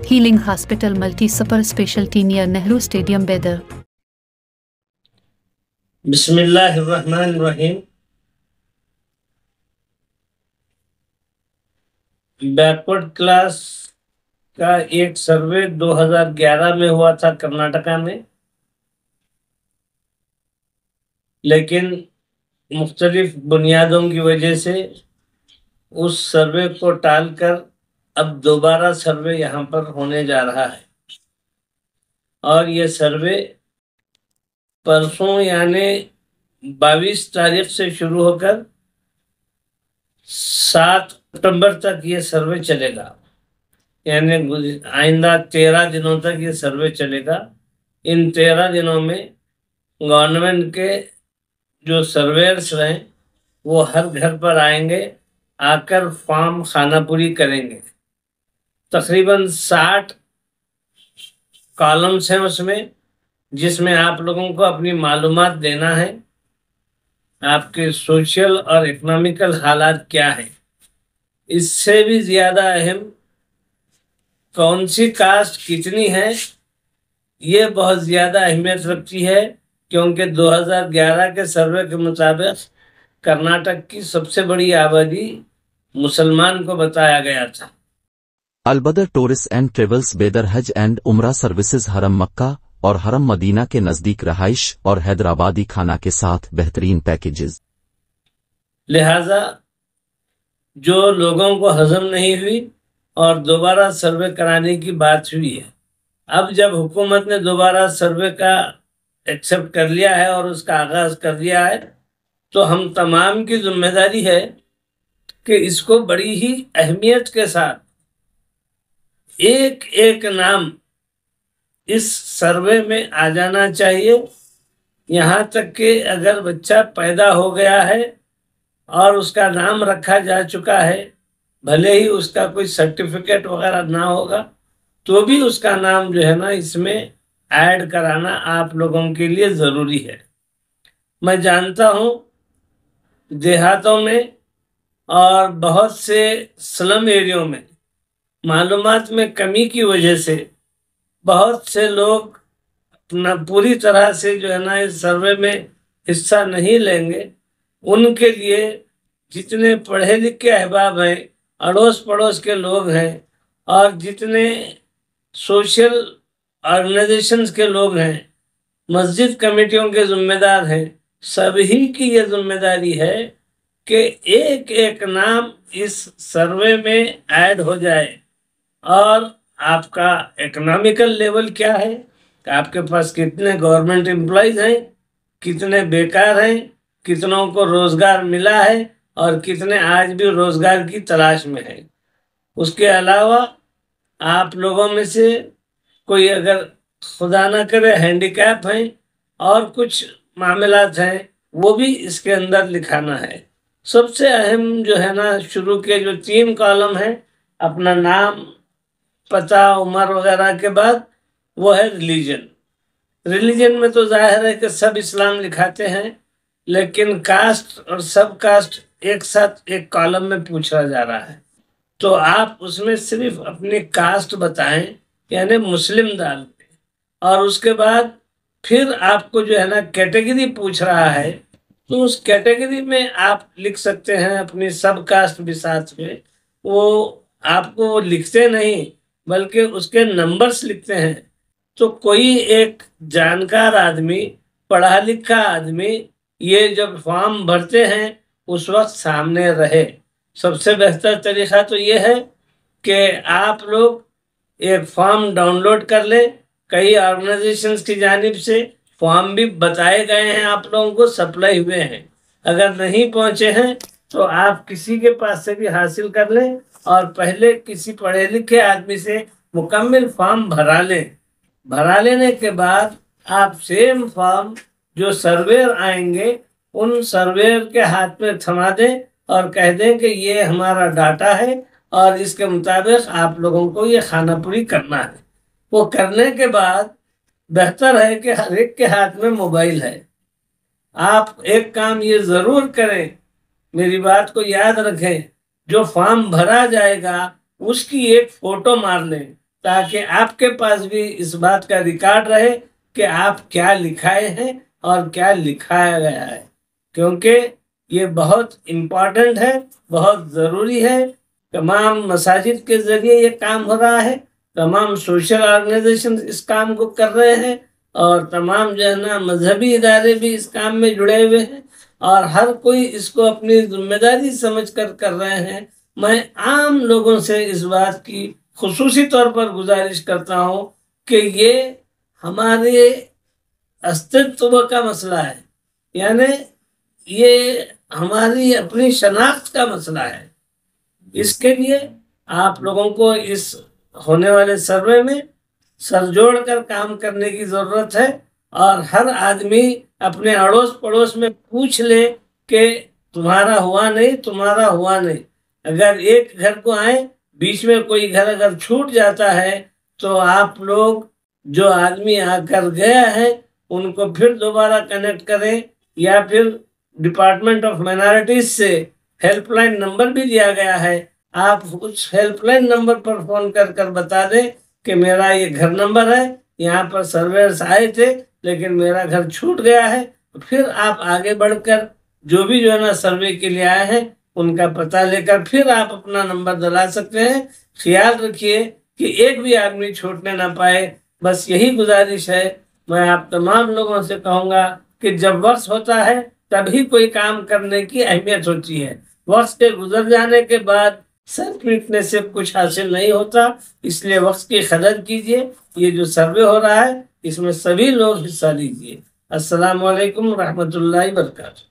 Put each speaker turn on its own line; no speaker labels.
Healing Hospital Multi Super Specialty near Nehru Stadium, Bedar.
बिस्मिल्लाहिर्रहमानिर्रहीम। Backward class का एक सर्वे 2011 में हुआ था कर्नाटका में, लेकिन मुख्तलिफ बुनियादों की वजह से उस सर्वे को टालकर अब दोबारा सर्वे यहाँ पर होने जा रहा है। और ये सर्वे परसों यानी 22 तारीख से शुरू होकर 7 सितंबर तक ये सर्वे चलेगा, यानी आइंदा 13 दिनों तक ये सर्वे चलेगा। इन 13 दिनों में गवर्नमेंट के जो सर्वेयर्स हैं वो हर घर पर आएंगे, आकर फॉर्म खानापुरी करेंगे। तकरीबन 60 कॉलम्स हैं उसमें, जिसमें आप लोगों को अपनी मालूमात देना है, आपके सोशल और इकोनॉमिकल हालात क्या हैं। इससे भी ज़्यादा अहम कौन सी कास्ट कितनी है, ये बहुत ज़्यादा अहमियत रखती है, क्योंकि 2011 के सर्वे के मुताबिक कर्नाटक की सबसे बड़ी आबादी मुसलमान को बताया गया था।
अलबदर टूरिस्ट एंड ट्रेवल्स बेदर हज एंड उमरा सर्विसेज हरम मक्का और हरम मदीना के नज़दीक रहाइश और हैदराबादी खाना के साथ बेहतरीन पैकेजेस।
लिहाजा जो लोगों को हजम नहीं हुई और दोबारा सर्वे कराने की बात हुई है, अब जब हुकूमत ने दोबारा सर्वे का एक्सेप्ट कर लिया है और उसका आगाज कर दिया है, तो हम तमाम की जिम्मेदारी है कि इसको बड़ी ही अहमियत के साथ एक एक नाम इस सर्वे में आ जाना चाहिए। यहाँ तक कि अगर बच्चा पैदा हो गया है और उसका नाम रखा जा चुका है, भले ही उसका कोई सर्टिफिकेट वगैरह ना होगा, तो भी उसका नाम जो है ना इसमें ऐड कराना आप लोगों के लिए ज़रूरी है। मैं जानता हूँ देहातों में और बहुत से स्लम एरियो में मालूमात में कमी की वजह से बहुत से लोग अपना पूरी तरह से जो है ना इस सर्वे में हिस्सा नहीं लेंगे। उनके लिए जितने पढ़े लिखे अहबाब हैं, अड़ोस पड़ोस के लोग हैं और जितने सोशल ऑर्गेनाइजेशंस के लोग हैं, मस्जिद कमेटियों के जिम्मेदार हैं, सभी की ये जिम्मेदारी है कि एक एक नाम इस सर्वे में ऐड हो जाए। और आपका इकोनॉमिकल लेवल क्या है, कि आपके पास कितने गवर्नमेंट एम्प्लॉयज हैं, कितने बेकार हैं, कितनों को रोज़गार मिला है और कितने आज भी रोज़गार की तलाश में हैं। उसके अलावा आप लोगों में से कोई अगर खुदा ना करे हैंडीकैप हैं और कुछ मामलात हैं, वो भी इसके अंदर लिखाना है। सबसे अहम जो है ना शुरू के जो 3 कॉलम हैं, अपना नाम, पता, उम्र वगैरह के बाद वो है रिलीजन। रिलीजन में तो जाहिर है कि सब इस्लाम लिखाते हैं, लेकिन कास्ट और सब कास्ट एक साथ एक कॉलम में पूछा जा रहा है, तो आप उसमें सिर्फ अपनी कास्ट बताएं, यानी मुस्लिम डाल दें। और उसके बाद फिर आपको जो है ना कैटेगरी पूछ रहा है, तो उस कैटेगरी में आप लिख सकते हैं अपनी सब कास्ट भी साथ में। वो आपको वो लिखते नहीं बल्कि उसके नंबर्स लिखते हैं। तो कोई एक जानकार आदमी, पढ़ा लिखा आदमी ये जब फॉर्म भरते हैं उस वक्त सामने रहे। सबसे बेहतर तरीका तो ये है कि आप लोग एक फॉर्म डाउनलोड कर लें। कई ऑर्गेनाइजेशंस की जानिब से फॉर्म भी बताए गए हैं, आप लोगों को सप्लाई हुए हैं। अगर नहीं पहुंचे हैं तो आप किसी के पास से भी हासिल कर लें और पहले किसी पढ़े लिखे आदमी से मुकम्मल फॉर्म भरा लें। भरा लेने के बाद आप सेम फॉर्म जो सर्वेयर आएंगे उन सर्वेयर के हाथ में थमा दें और कह दें कि ये हमारा डाटा है और इसके मुताबिक आप लोगों को ये खानापुरी करना है। वो करने के बाद बेहतर है कि हर एक के हाथ में मोबाइल है। आप एक काम ये ज़रूर करें, मेरी बात को याद रखें, जो फॉर्म भरा जाएगा उसकी एक फ़ोटो मार लें تاکہ آپ کے پاس بھی اس بات کا ریکارڈ رہے کہ آپ کیا لکھائے ہیں اور کیا لکھایا گیا ہے، کیونکہ یہ بہت امپورٹنٹ ہے، بہت ضروری ہے۔ تمام مساجد کے ذریعے یہ کام ہو رہا ہے، تمام سوشل آرگنائزیشن اس کام کو کر رہے ہیں، اور تمام جو ہے نا مذہبی ادارے بھی اس کام میں جڑے ہوئے ہیں، اور ہر کوئی اس کو اپنی ذمہ داری سمجھ کر رہے ہیں۔ میں عام لوگوں سے اس بات کی خصوصی طور پر گزارش کرتا ہوں کہ یہ ہمارے استتو کا مسئلہ ہے، یعنی یہ ہماری اپنی شناخت کا مسئلہ ہے۔ اس کے لیے آپ لوگوں کو اس ہونے والے سروے میں سر جوڑ کر کام کرنے کی ضرورت ہے، اور ہر آدمی اپنے اڑوس پڑوس میں پوچھ لے کہ تمہارا ہوا نہیں، تمہارا ہوا نہیں۔ اگر ایک گھر کو آئیں، بیچ میں کوئی گھر اگر چھوٹ جاتا ہے تو آپ لوگ جو آدمی آ کر گیا ہے ان کو پھر دوبارہ کنیکٹ کریں، یا پھر ڈپارٹمنٹ آف مائنارٹیز سے ہیلپ لائن نمبر بھی دیا گیا ہے، آپ اس ہیلپ لائن نمبر پر فون کر بتا دیں کہ میرا یہ گھر نمبر ہے، یہاں پر سرویئرز آئے تھے لیکن میرا گھر چھوٹ گیا ہے۔ پھر آپ آگے بڑھ کر جو بھی جو ہے نا سروے کے لیے آئے ہیں ان کا پتہ لے کر پھر آپ اپنا نمبر دلا سکتے ہیں۔ خیال رکھیے کہ ایک بھی آدمی چھوٹنے نہ پائے، بس یہی گزارش ہے۔ میں آپ تمام لوگوں سے کہوں گا کہ جب وقت ہوتا ہے تبھی کوئی کام کرنے کی اہمیت ہوتی ہے، وقت کے گزر جانے کے بعد سر پیٹنے سے کچھ حاصل نہیں ہوتا، اس لیے وقت کی قدر کیجیے۔ یہ جو سروے ہو رہا ہے اس میں سبھی لوگ حصہ لیجیے۔ السلام علیکم ورحمۃ اللہ وبرکاتہ۔